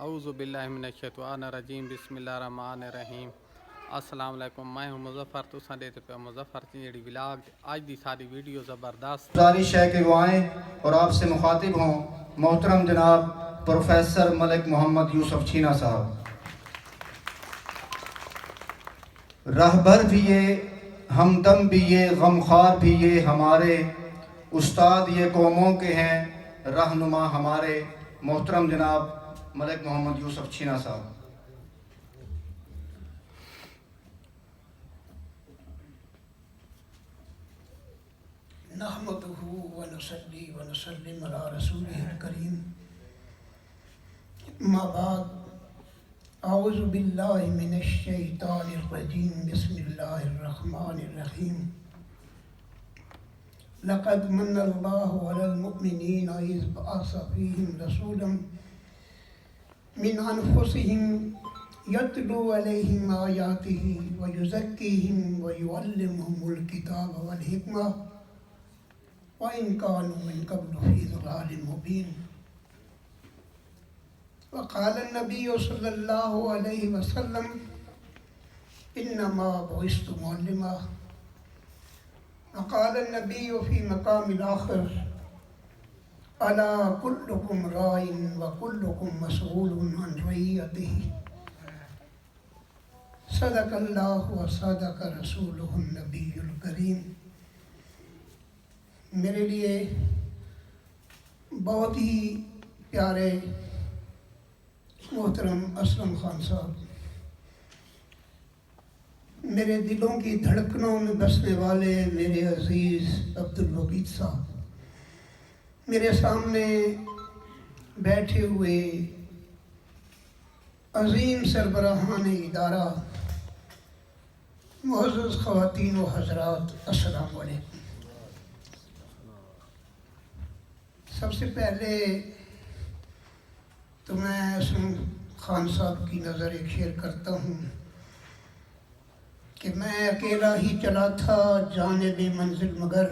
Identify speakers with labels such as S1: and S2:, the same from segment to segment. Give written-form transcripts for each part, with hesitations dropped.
S1: اعوذ باللہ من الشیطان الرجیم بسم اللہ الرحمن الرحیم السلام علیکم میں ہوں مظفر تساں دیتے پہ مظفر جیڑی ولاگ آج دی ساری ویڈیو زبردست
S2: گزارش ہے کہ وہ آئیں اور آپ سے مخاطب ہوں محترم جناب پروفیسر ملک محمد یوسف چھینا صاحب رہبر بھی یہ ہمدم بھی یہ غمخوار بھی یہ ہمارے استاد یہ قوموں کے ہیں رہنما ہمارے محترم جناب ملک محمد یوسف چھینا صاحب
S3: نحمده ونصلي ونسلم على رسوله الكريم ما بعد اعوذ بالله من الشيطان الرجيم بسم الله الرحمن الرحيم لقد من الله على المؤمنين إذ بعث فيهم رسولا من أنفسهم يتلو عليهم آياته ويزكيهم ويعلمهم الكتاب والحكمة وَإِن كَانُوا مِن قَبْلُ فِي ضَلَالٍ مُبِينٍ وقال النبي صلى الله عليه وسلم إنما بعثت معلما وقال النبي في مقام الآخر ألا كلكم راع وكلكم مسؤول عن رعيته صدق الله وصدق رسوله النبي الكريم میرے لیے بہت ہی پیارے محترم اسلم خان صاحب، میرے دلوں کی دھڑکنوں میں بسنے والے میرے عزیز عبدالوحید صاحب، میرے سامنے بیٹھے ہوئے عظیم سربراہان ادارہ، معزز خواتین و حضرات، السلام علیکم۔ سب سے پہلے تو میں اسلم خان صاحب کی نظر ایک شیئر کرتا ہوں کہ میں اکیلا ہی چلا تھا جانب منزل مگر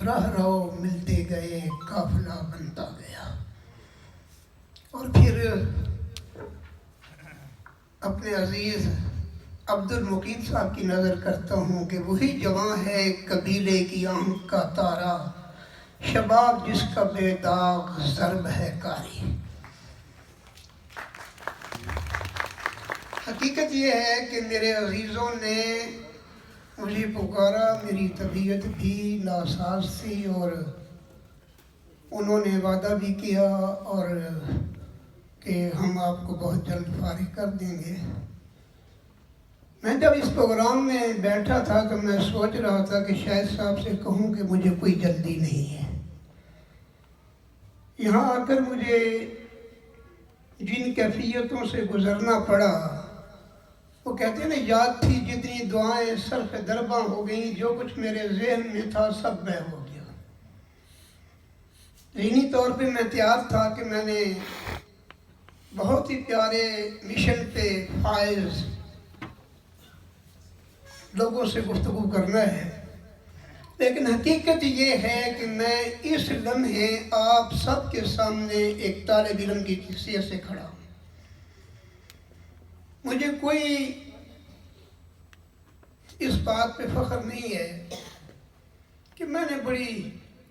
S3: راہ رو ملتے گئے قافلہ بنتا گیا، اور پھر اپنے عزیز عبدالمقید صاحب کی نظر کرتا ہوں کہ وہی جواں ہے قبیلے کی آنکھ کا تارا، شباب جس کا بے داغ ضرب ہے کاری۔ حقیقت یہ ہے کہ میرے عزیزوں نے مجھے پکارا، میری طبیعت بھی ناساز تھی اور انہوں نے وعدہ بھی کیا اور کہ ہم آپ کو بہت جلد فارغ کر دیں گے۔ میں جب اس پروگرام میں بیٹھا تھا تو میں سوچ رہا تھا کہ شاہد صاحب سے کہوں کہ مجھے کوئی جلدی نہیں ہے۔ یہاں آ کر مجھے جن کیفیتوں سے گزرنا پڑا، وہ کہتے ہیں نا، یاد تھی جتنی دعائیں صرف درباں ہو گئیں، جو کچھ میرے ذہن میں تھا سب میں ہو گیا۔ ذہنی طور پہ میں تیار تھا کہ میں نے بہت ہی پیارے مشن پہ فائز لوگوں سے گفتگو کرنا ہے، لیکن حقیقت یہ ہے کہ میں اس لمحے آپ سب کے سامنے ایک طالب علم کی حیثیت سے کھڑا ہوں۔ مجھے کوئی اس بات پہ فخر نہیں ہے کہ میں نے بڑی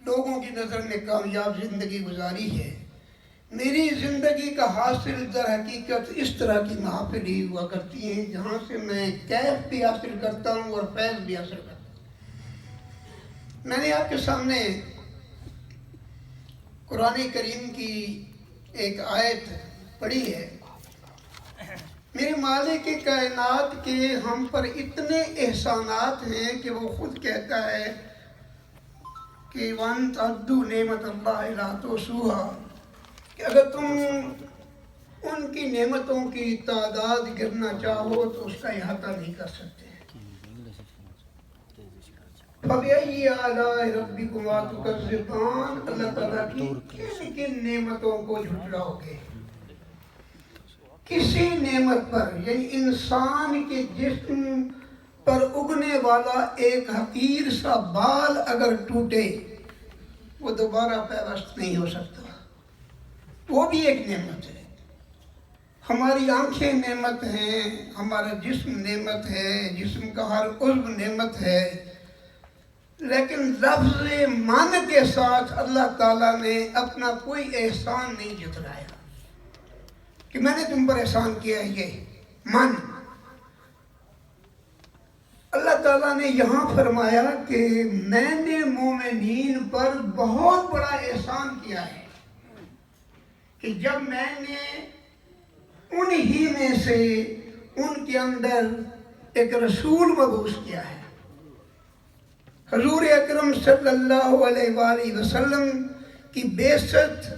S3: لوگوں کی نظر میں کامیاب زندگی گزاری ہے۔ میری زندگی کا حاصل در حقیقت اس طرح کی محافل ہی ہوا کرتی ہیں جہاں سے میں کیف بھی حاصل کرتا ہوں اور فیض بھی حاصل کرتا ہوں۔ میں نے آپ کے سامنے قرآن کریم کی ایک آیت پڑھی ہے، میرے مالک کائنات کے ہم پر اتنے احسانات ہیں کہ وہ خود کہتا ہے کہ وَأَن تَعُدُّوا نِعْمَتَ اللَّهِ لَا تُحْصُوهَا، کہ اگر تم ان کی نعمتوں کی تعداد گرنا چاہو تو اس کا احاطہ نہیں کر سکتے۔ فَبِأَيِّ آلَاءِ رَبِّكُمَا تُكَذِّبَانِ، اللہ تعالیٰ کی کن نعمتوں کو جھٹلاؤ گے؟ کسی نعمت پر، یعنی انسان کے جسم پر اگنے والا ایک حقیر سا بال اگر ٹوٹے وہ دوبارہ پیوست نہیں ہو سکتا، وہ بھی ایک نعمت ہے۔ ہماری آنکھیں نعمت ہیں، ہمارا جسم نعمت ہے، جسم کا ہر عضو نعمت ہے، لیکن لفظ من کے ساتھ اللہ تعالیٰ نے اپنا کوئی احسان نہیں جتلایا کہ میں نے تم پر احسان کیا ہے۔ یہ من اللہ تعالیٰ نے یہاں فرمایا کہ میں نے مومنین پر بہت بڑا احسان کیا ہے کہ جب میں نے انہی میں سے ان کے اندر ایک رسول مبعوث کیا ہے۔ حضور اکرم صلی اللہ علیہ وآلہ وسلم کی بعثت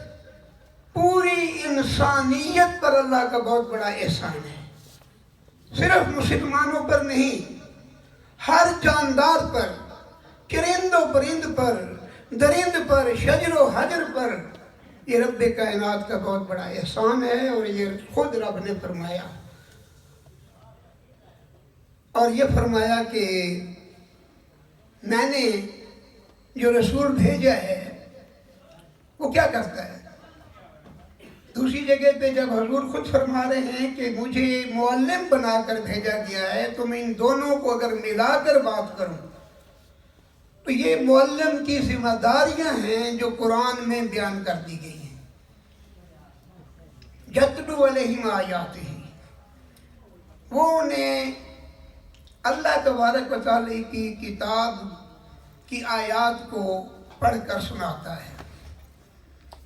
S3: پوری انسانیت پر اللہ کا بہت بڑا احسان ہے، صرف مسلمانوں پر نہیں، ہر جاندار پر، چرند و پرند پر، درند پر، شجر و حجر پر، یہ رب کائنات کا بہت بڑا احسان ہے، اور یہ خود رب نے فرمایا۔ اور یہ فرمایا کہ میں نے جو رسول بھیجا ہے وہ کیا کرتا ہے۔ دوسری جگہ پہ جب حضور خود فرما رہے ہیں کہ مجھے معلم بنا کر بھیجا گیا ہے، تو میں ان دونوں کو اگر ملا کر بات کروں تو یہ معلم کی ذمہ داریاں ہیں جو قرآن میں بیان کر دی گئی ہیں۔ یتلو علیہم آیاتہ، وہ انہیں اللہ تبارک و تعالی کی کتاب کی آیات کو پڑھ کر سناتا ہے۔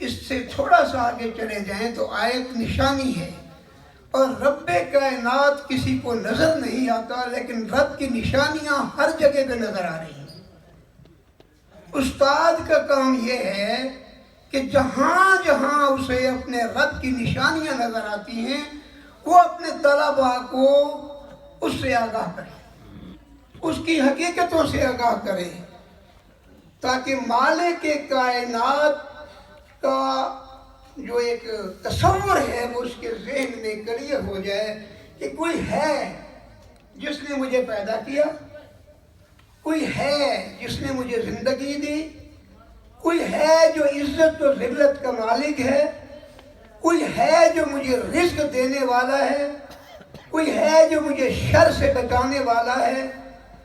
S3: اس سے تھوڑا سا آگے چلے جائیں تو آیت نشانی ہے، اور رب کائنات کسی کو نظر نہیں آتا، لیکن رب کی نشانیاں ہر جگہ پہ نظر آ رہی ہیں۔ استاد کا کام یہ ہے کہ جہاں جہاں اسے اپنے رب کی نشانیاں نظر آتی ہیں وہ اپنے طلباء کو اس سے آگاہ کرے، اس کی حقیقتوں سے آگاہ کرے، تاکہ مالک کائنات کا جو ایک تصور ہے وہ اس کے ذہن میں کلیئر ہو جائے کہ کوئی ہے جس نے مجھے پیدا کیا، کوئی ہے جس نے مجھے زندگی دی، کوئی ہے جو عزت و ذلت کا مالک ہے، کوئی ہے جو مجھے رزق دینے والا ہے، کوئی ہے جو مجھے شر سے بچانے والا ہے،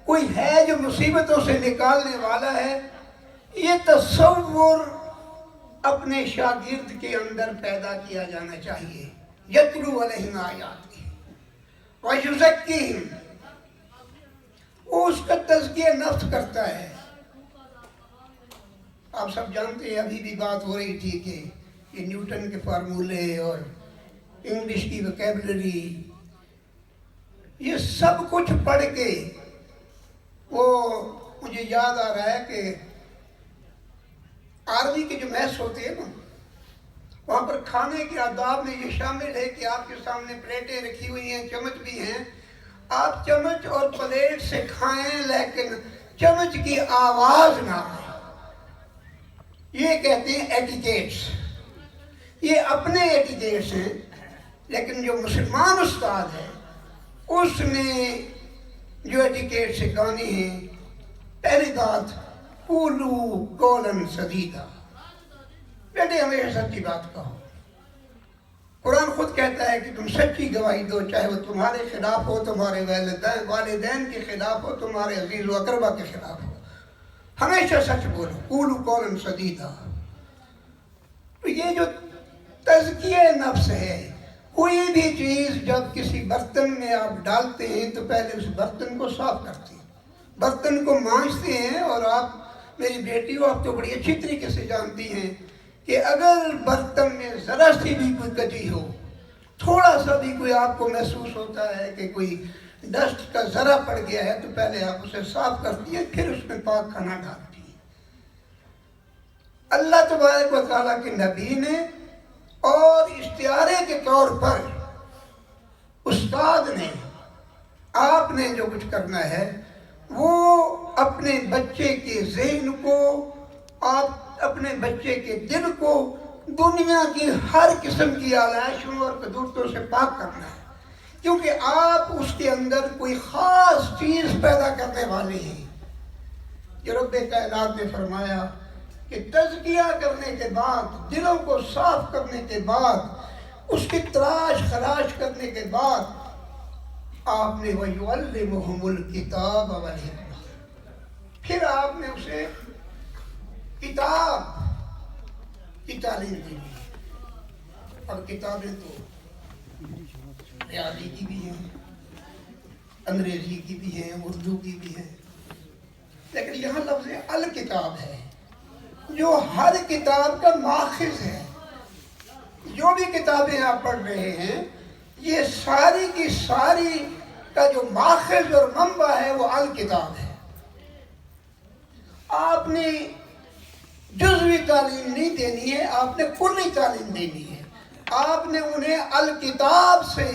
S3: کوئی ہے جو مصیبتوں سے نکالنے والا ہے۔ یہ تصور اپنے شاگرد کے اندر پیدا کیا جانا چاہیے۔ یتلو علیہم آیاتہ ویزکیہم، وہ اس کا تزکیہ نفس کرتا ہے۔ آپ سب جانتے ہیں، ابھی بھی بات ہو رہی تھی کہ یہ نیوٹن کے فارمولے اور انگلش کی وکیبلری، یہ سب کچھ پڑھ کے وہ مجھے یاد آ رہا ہے کہ آرمی کے جو میس ہوتے ہیں نا، وہاں پر کھانے کے آداب میں یہ شامل ہے کہ آپ کے سامنے پلیٹیں رکھی ہوئی ہیں، چمچ بھی ہیں، آپ چمچ اور پلیٹ سے کھائیں لیکن چمچ کی آواز نہ آئے۔ یہ کہتے ہیں ایٹیکیٹس، یہ اپنے ایٹیکیٹس ہیں، لیکن جو مسلمان استاد ہے اس نے جو ایٹیکیٹ سکھانے ہیں، پہلی بات قولوا قولا سدیدا، بیٹے ہمیشہ سچی بات کہو۔ قرآن خود کہتا ہے کہ تم سچی گواہی دو، چاہے وہ تمہارے خلاف ہو، تمہارے والدین کے خلاف ہو، تمہارے عزیز و اقربا کے خلاف ہو، ہمیشہ سچ بولو۔ قولوا قولا سدیدا۔ تو یہ جو تزکیہ نفس ہے، کوئی بھی چیز جب کسی برتن میں آپ ڈالتے ہیں تو پہلے اس برتن کو صاف کرتے ہیں، برتن کو مانجتے ہیں، اور آپ میری بیٹی ہو، آپ تو بڑی اچھی طریقے سے جانتی ہیں کہ اگر برتن میں ذرا سی بھی کوئی کجی ہو، تھوڑا سا بھی کوئی آپ کو محسوس ہوتا ہے کہ کوئی ڈسٹ کا ذرا پڑ گیا ہے، تو پہلے آپ اسے صاف کرتی ہیں، پھر اس میں پاک کھانا ڈالتی ہیں۔ اللہ تبارک و تعالیٰ کے نبی نے اور اشتہارے کے طور پر استاد نے، آپ نے جو کچھ کرنا ہے وہ اپنے بچے کے ذہن کو، آپ اپنے بچے کے دل کو دنیا کی ہر قسم کی آلائشوں اور قدرتوں سے پاک کرنا ہے، کیونکہ آپ اس کے اندر کوئی خاص چیز پیدا کرنے والے ہیں۔ جو رب کائنات نے فرمایا کہ تزکیہ کرنے کے بعد، دلوں کو صاف کرنے کے بعد، اس کی تلاش خراش کرنے کے بعد آپ نے وَيُعَلِّمُهُمُ الْكِتَابَ وَالْحِكْمَةَ، پھر آپ نے اسے کتاب کی تعلیم دی۔ اور کتابیں تو ریاضی کی بھی ہیں، انگریزی کی بھی ہیں، اردو کی بھی ہیں، لیکن یہاں لفظ الکتاب ہے جو ہر کتاب کا ماخذ ہے۔ جو بھی کتابیں آپ پڑھ رہے ہیں یہ ساری کی ساری کا جو ماخذ اور منبع ہے وہ الکتاب ہے۔ آپ نے جزوی تعلیم نہیں دینی ہے، آپ نے کلی تعلیم دینی ہے۔ آپ نے انہیں الکتاب سے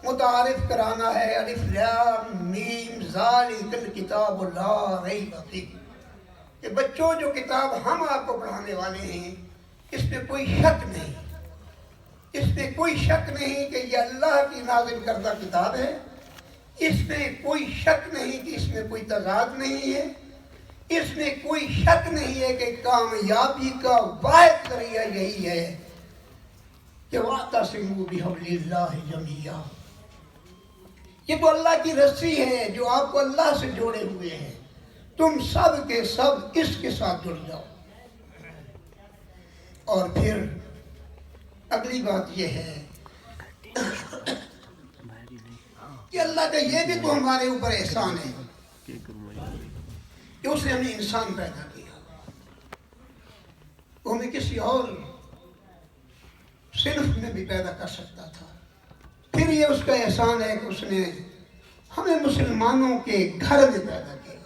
S3: متعارف کرانا ہے۔ الف لام میم ذالک الکتاب لا ریب فیہ، کہ بچوں جو کتاب ہم آپ کو پڑھانے والے ہیں اس میں کوئی شک نہیں، اس میں کوئی شک نہیں کہ یہ اللہ کی نازل کردہ کتاب ہے، اس میں کوئی شک نہیں کہ اس میں کوئی تضاد نہیں ہے، اس میں کوئی شک نہیں ہے کہ کامیابی کا واحد ذریعہ یہی ہے کہ وَاعْتَصِمُوا بِحَبْلِ اللَّهِ جَمِيعًا، یہ تو اللہ کی رسی ہے جو آپ کو اللہ سے جوڑے ہوئے ہیں، تم سب کے سب اس کے ساتھ جڑ جاؤ۔ اور پھر اگلی بات یہ ہے کہ اللہ کا یہ بھی تو ہمارے اوپر احسان ہے کہ اس نے ہمیں انسان پیدا کیا، وہ ہمیں کسی اور صنف میں بھی پیدا کر سکتا تھا۔ پھر یہ اس کا احسان ہے کہ اس نے ہمیں مسلمانوں کے گھر میں پیدا کیا۔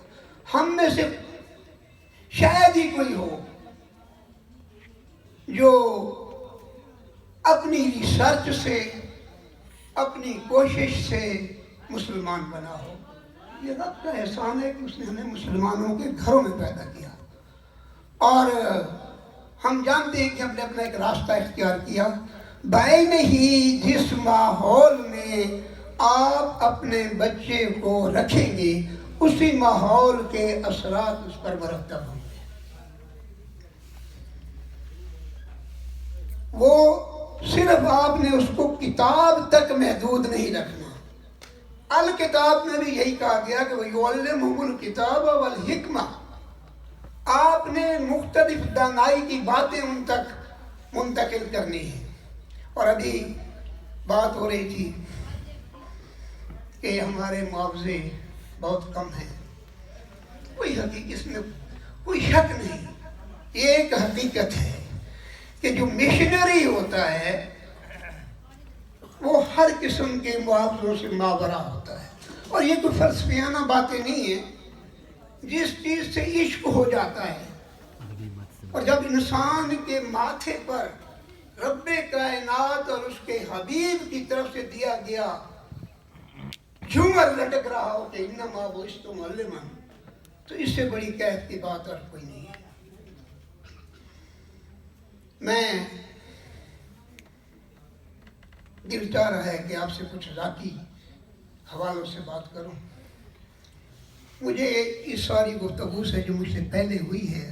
S3: ہم میں سے شاید ہی کوئی ہو جو اپنی ریسرچ سے، اپنی کوشش سے مسلمان بنا ہو۔ یہ رب کا احسان ہے کہ اس نے ہمیں مسلمانوں کے گھروں میں پیدا کیا، اور ہم جانتے ہیں کہ ہم نے اپنا ایک راستہ اختیار کیا۔ بین ہی جس ماحول میں آپ اپنے بچے کو رکھیں گے اسی ماحول کے اثرات اس پر مرتب ہوں گے۔ وہ صرف آپ نے اس کو کتاب تک محدود نہیں رکھنا۔ الکتاب میں بھی یہی کہا گیا کہ وَيُعَلِّمُهُمُ الْكِتَابَ وَالْحِكْمَةَ، آپ نے مختلف دانائی کی باتیں ان تک منتقل کرنی ہیں۔ اور ابھی بات ہو رہی تھی کہ ہمارے معاوضے بہت کم ہیں، کوئی حقیقت اس میں کوئی شک نہیں، یہ ایک حقیقت ہے کہ جو مشنری ہوتا ہے وہ ہر قسم کے معاوضوں سے ماورا ہوتا ہے۔ اور یہ کوئی فلسفیانہ باتیں نہیں ہیں، جس چیز سے عشق ہو جاتا ہے، اور جب انسان کے ماتھے پر رب کائنات اور اس کے حبیب کی طرف سے دیا گیا جھومر لٹک رہا ہو کہ انما بعثت معلما، تو اس سے بڑی قید کی بات اور کوئی نہیں ہے۔ میں دل چاہ رہا ہے کہ آپ سے کچھ ذاتی حوالوں سے بات کروں۔ مجھے اس ساری گفتگو سے جو مجھ سے پہلے ہوئی ہے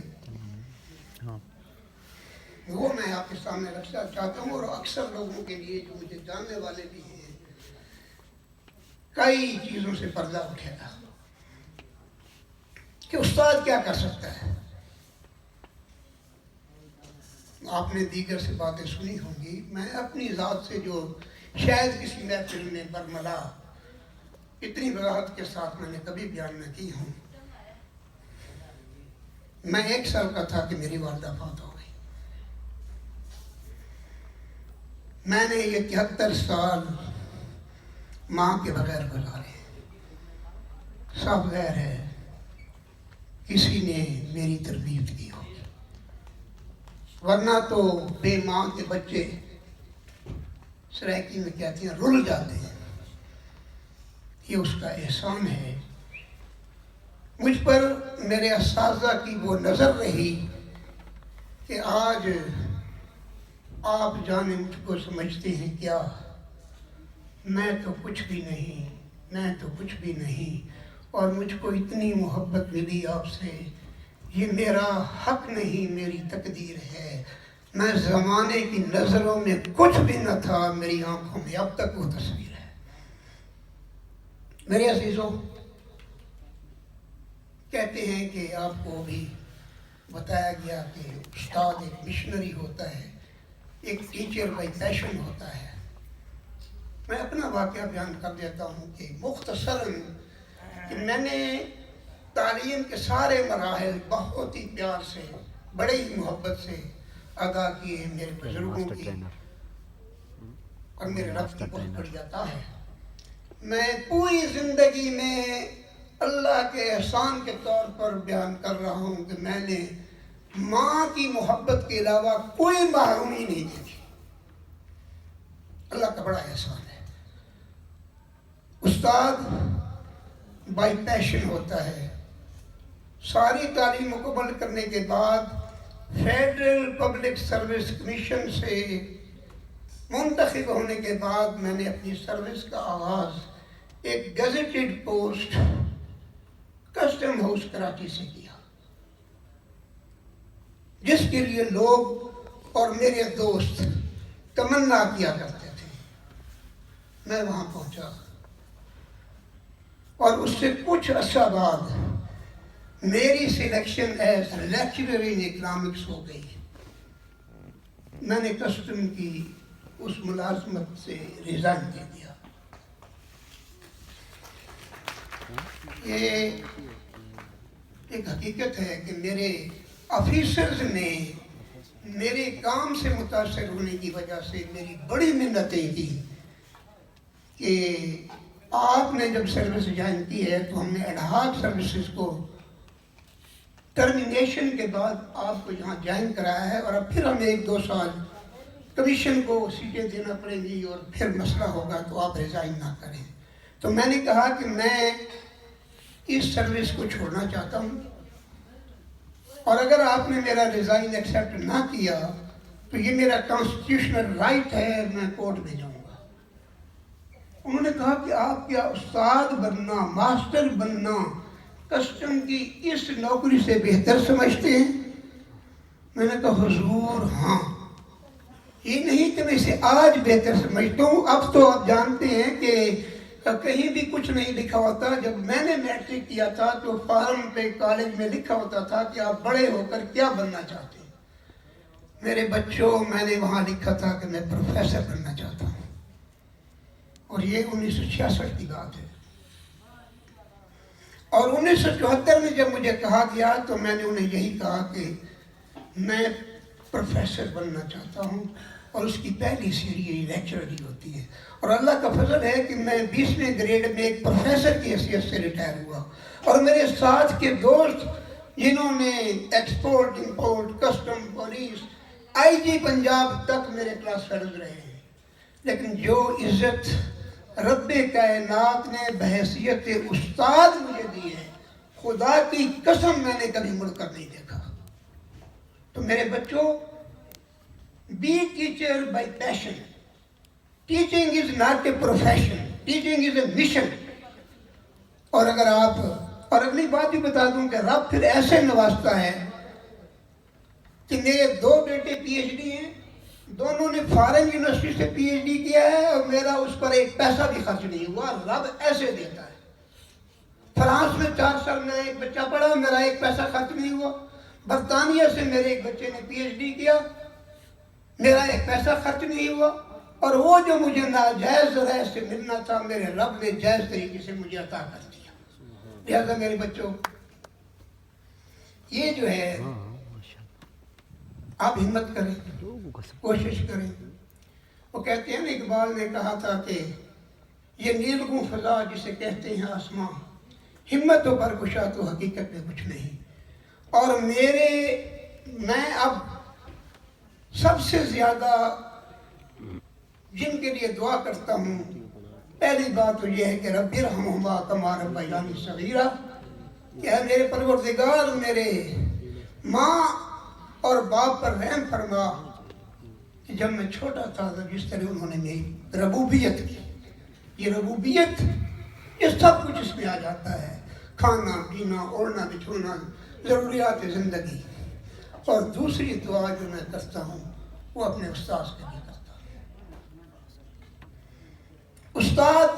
S3: وہ میں آپ کے سامنے رکھنا چاہتا ہوں، اور اکثر لوگوں کے لیے جو مجھے جاننے والے بھی ہیں کئی چیزوں سے پردہ اٹھے گا کہ استاد کیا کر سکتا ہے۔ آپ نے دیگر سے باتیں سنی ہوں گی، میں اپنی ذات سے جو شاید کسی محفل میں برملا اتنی وضاحت کے ساتھ میں نے کبھی بیان نہ کی ہوں۔ میں 1 سال کا تھا کہ میری والدہ فوت ہو گئی۔ میں نے یہ 73 سال ماں کے بغیر گزارے، سب غیر ہے، کسی نے میری تربیت کی ہوگی، ورنہ تو بے ماں کے بچے سرائکی میں کہتے ہیں رل جاتے ہیں۔ یہ اس کا احسان ہے۔ مجھ پر میرے اساتذہ کی وہ نظر رہی کہ آج آپ جانے مجھ کو سمجھتے ہیں کیا، میں تو کچھ بھی نہیں، میں تو کچھ بھی نہیں، اور مجھ کو اتنی محبت ملی آپ سے، یہ میرا حق نہیں میری تقدیر ہے، میں زمانے کی نظروں میں کچھ بھی نہ تھا، میری آنکھوں میں اب تک وہ تصویر ہے۔ میرے عزیزوں، کہتے ہیں کہ آپ کو بھی بتایا گیا کہ استاد ایک مشنری ہوتا ہے، ایک ٹیچر بائی پیشن ہوتا ہے۔ میں اپنا واقعہ بیان کر دیتا ہوں کہ مختصراً کہ میں نے تعلیم کے سارے مراحل بہت ہی پیار سے، بڑے ہی محبت سے ادا کیے ہیں میرے بزرگوں کی، اور میرے رب کی بہت بڑی عطا ہے۔ میں پوری زندگی میں اللہ کے احسان کے طور پر بیان کر رہا ہوں کہ میں نے ماں کی محبت کے علاوہ کوئی محرومی نہیں دیکھی۔ اللہ کا بڑا احسان ہے۔ استاد بائی پیشن ہوتا ہے۔ ساری تعلیم مکمل کرنے کے بعد فیڈرل پبلک سروس کمیشن سے منتخب ہونے کے بعد میں نے اپنی سروس کا آغاز ایک gazetted post custom house Karachi سے کیا، جس کے لیے لوگ اور میرے دوست تمنا کیا کرتے تھے۔ میں وہاں پہنچا اور اس سے کچھ عرصہ بعد میری selection as lecturer in economics ہو گئی۔ میں نے کسٹم کی اس ملازمت سے ریزائن دے دیا۔ یہ ایک حقیقت ہے کہ میرے آفیسرز نے میرے کام سے متاثر ہونے کی وجہ سے میری بڑی منتیں کی کہ آپ نے جب سروس جوائن کی ہے تو ہم نے ایڈہاک سروسز کو ٹرمینیشن کے بعد آپ کو یہاں جوائن کرایا ہے، اور اب پھر ہمیں 1-2 سال کمیشن کو سیٹیں دینا پڑیں گی اور پھر مسئلہ ہوگا تو آپ ریزائن نہ کریں۔ تو میں نے کہا کہ میں اس سروس کو چھوڑنا چاہتا ہوں، اور اگر آپ نے میرا ریزائن ایکسیپٹ نہ کیا تو یہ میرا کانسٹیٹیوشنل رائٹ ہے، میں کورٹ میں جاؤں گا۔ انہوں نے کہا کہ آپ کیا استاد بننا، ماسٹر بننا کسٹم کی اس نوکری سے بہتر سمجھتے ہیں؟ میں نے کہا حضور ہاں، یہ نہیں کہ میں اسے آج بہتر سمجھتا ہوں، اب تو آپ جانتے ہیں کہ کہیں بھی کچھ نہیں لکھا ہوتا۔ جب میں نے میٹرک کیا تھا تو فارم پہ کالج میں لکھا ہوتا تھا کہ آپ بڑے ہو کر کیا بننا چاہتے ہیں۔ میرے بچوں، میں نے وہاں لکھا تھا کہ میں پروفیسر بننا چاہتا ہوں، اور یہ 1966 کی بات ہے۔ اور 1974 میں جب مجھے کہا گیا تو میں نے انہیں یہی کہا کہ میں پروفیسر بننا چاہتا ہوں، اور اس کی پہلی سیڑھی یہی لیکچرر ہی ہوتی ہے۔ اور اللہ کا فضل ہے کہ میں 20ویں گریڈ میں ایک پروفیسر کی حیثیت سے ریٹائر ہوا، اور میرے ساتھ کے دوست جنہوں نے export, import, custom, police, IG Punjab تک میرے کلاس فیلوز رہے ہیں، لیکن جو عزت رب کائنات نے بحیثیت استاد مجھے دی ہے، خدا کی قسم میں نے کبھی مڑ کر نہیں دیکھا۔ تو میرے بچوں، be teacher by passion. Teaching is not a profession, teaching is a mission. اور اگر آپ، اور اگلی بات بھی بتا دوں کہ رب پھر ایسے نوازتا ہے کہ میرے 2 بیٹے PhD ہیں، دونوں نے فارن یونیورسٹی سے PhD کیا ہے، اور میرا اس پر ایک پیسہ بھی خرچ نہیں ہوا۔ رب ایسے دیتا ہے۔ فرانس میں 4 سال میں ایک بچہ پڑھا، میرا ایک پیسہ خرچ نہیں ہوا۔ برطانیہ سے میرے ایک بچے نے PhD کیا، میرا ایک پیسہ خرچ نہیں ہوا، اور وہ جو مجھے ناجائز ذرائع سے ملنا تھا میرے رب نے جائز طریقے سے مجھے عطا کر دیا۔ لہذا میرے بچوں، یہ جو ہے آپ ہمت کریں، کوشش کریں۔ وہ کہتے ہیں نا، اقبال نے کہا تھا کہ یہ نیلگوں فضا جسے کہتے ہیں آسمان، ہمت و برگشا تو حقیقت میں کچھ نہیں۔ اور میں اب سب سے زیادہ جن کے لیے دعا کرتا ہوں، پہلی بات تو یہ ہے کہ رب ارحمہما کما ربیانی صغیرا، کہ اے میرے پروردگار، میرے ماں اور باپ پر رحم فرما کہ جب میں چھوٹا تھا تو جس طرح انہوں نے میری ربوبیت کی، یہ ربوبیت، یہ سب کچھ اس میں آ جاتا ہے، کھانا پینا، اوڑھنا بچھونا، ضروریات زندگی۔ اور دوسری دعا جو میں کرتا ہوں، وہ اپنے استاد کے لیے کرتا ہے۔ استاد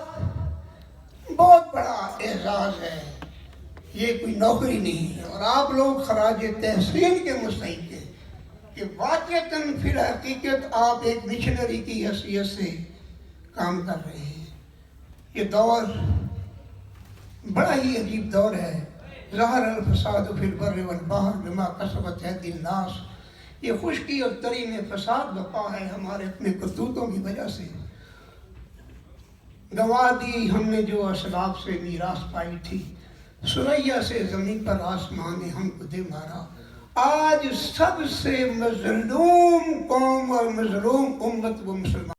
S3: بہت بڑا اعزاز ہے، یہ کوئی نوکری نہیں ہے، اور آپ لوگ خراج تحسین کے مستحق ہیں کہ واقعتاً فی الحقیقت آپ ایک مشنری کی حیثیت سے کام کر رہے ہیں۔ یہ دور بڑا ہی عجیب دور ہے۔ ظہر الفساد فی البر والبحر بما کسبت ایدی الناس، یہ خشکی اور تری میں فساد بپا ہے ہمارے اپنے کرتوتوں کی وجہ سے۔ گنوا دی ہم نے جو اسلاف سے میراث پائی تھی، سریا سے زمین پر آسمان نے ہم کو دے مارا۔ آج سب سے مظلوم قوم اور مظلوم امت وہ مسلمان